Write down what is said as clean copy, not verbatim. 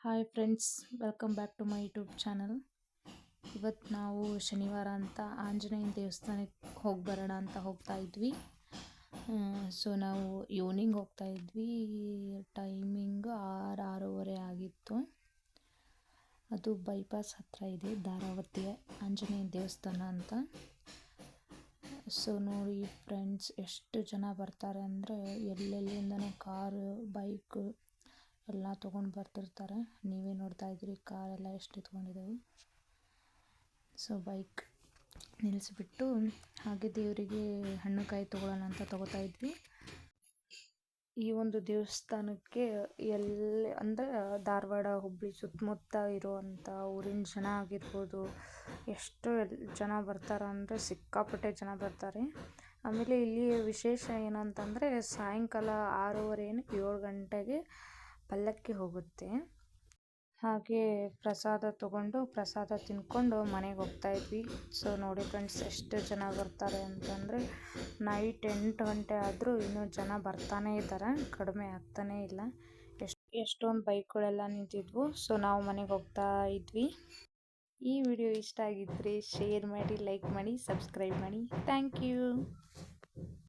Hi friends, welcome back to my YouTube channel. ಇವತ್ತು ನಾವು ಶನಿವಾರ ಅಂತ ಆಂಜನೇಯನ ದೇವಸ್ಥಾನಕ್ಕೆ ಹೋಗಿ ಬರೋಣ ಅಂತ ಹೋಗ್ತಾ ಇದ್ವಿ. ಸೊ ನಾವು ಈವ್ನಿಂಗ್ ಹೋಗ್ತಾ ಇದ್ವಿ. ಟೈಮಿಂಗ್ 6:30 ಆಗಿತ್ತು. ಅದು ಬೈಪಾಸ್ ಹತ್ರ ಇದೆ, ಧಾರಾವತಿ ಆಂಜನೇಯ ದೇವಸ್ಥಾನ ಅಂತ. ಸೊ ನೋಡಿ ಫ್ರೆಂಡ್ಸ್, ಎಷ್ಟು ಜನ ಬರ್ತಾರೆ ಅಂದರೆ ಎಲ್ಲೆಲ್ಲಿಂದನೂ ಕಾರು, ಬೈಕು ಎಲ್ಲ ತೊಗೊಂಡು ಬರ್ತಿರ್ತಾರೆ. ನೀವೇ ನೋಡ್ತಾ ಇದ್ರಿ ಕಾರೆಲ್ಲ ಎಷ್ಟು ಇಟ್ಕೊಂಡಿದ್ದಾವೆ. ಸೊ ಬೈಕ್ ನಿಲ್ಲಿಸ್ಬಿಟ್ಟು ಹಾಗೆ ದೇವರಿಗೆ ಹಣ್ಣು ಕಾಯಿ ತೊಗೊಳ್ಳೋಣ ಅಂತ ತೊಗೋತಾ ಇದ್ವಿ. ಈ ಒಂದು ದೇವಸ್ಥಾನಕ್ಕೆ ಎಲ್ಲಿ ಅಂದರೆ ಧಾರವಾಡ, ಹುಬ್ಬಳ್ಳಿ ಸುತ್ತಮುತ್ತ ಇರುವಂಥ ಊರಿನ ಜನ ಆಗಿರ್ಬೋದು, ಎಷ್ಟು ಜನ ಬರ್ತಾರೆ ಅಂದರೆ ಸಿಕ್ಕಾಪಟ್ಟೆ ಜನ ಬರ್ತಾರೆ. ಆಮೇಲೆ ಇಲ್ಲಿ ವಿಶೇಷ ಏನಂತಂದರೆ ಸಾಯಂಕಾಲ 6:30 7 ಗಂಟೆಗೆ ಪಲ್ಲಕ್ಕಿ ಹೋಗುತ್ತೆ. ಹಾಗೆ ಪ್ರಸಾದ ತೊಗೊಂಡು ಪ್ರಸಾದ ತಿನ್ಕೊಂಡು ಮನೆಗೆ ಹೋಗ್ತಾ ಇದ್ವಿ. ಸೊ ನೋಡಿ ಫ್ರೆಂಡ್ಸ್, ಎಷ್ಟು ಜನ ಬರ್ತಾರೆ ಅಂತಂದರೆ ನೈಟ್ 8 ಗಂಟೆ ಆದರೂ ಇನ್ನೂ ಜನ ಬರ್ತಾನೇ ಇದ್ದಾರೆ, ಕಡಿಮೆ ಆಗ್ತಾನೇ ಇಲ್ಲ. ಎಷ್ಟೊಂದು ಬೈಕ್ಗಳೆಲ್ಲ ನಿಂತಿದ್ವು. ಸೊ ನಾವು ಮನೆಗೆ ಹೋಗ್ತಾ ಇದ್ವಿ. ಈ ವಿಡಿಯೋ ಇಷ್ಟ ಆಗಿದ್ದರೆ ಶೇರ್ ಮಾಡಿ, ಲೈಕ್ ಮಾಡಿ, ಸಬ್ಸ್ಕ್ರೈಬ್ ಮಾಡಿ. Thank you.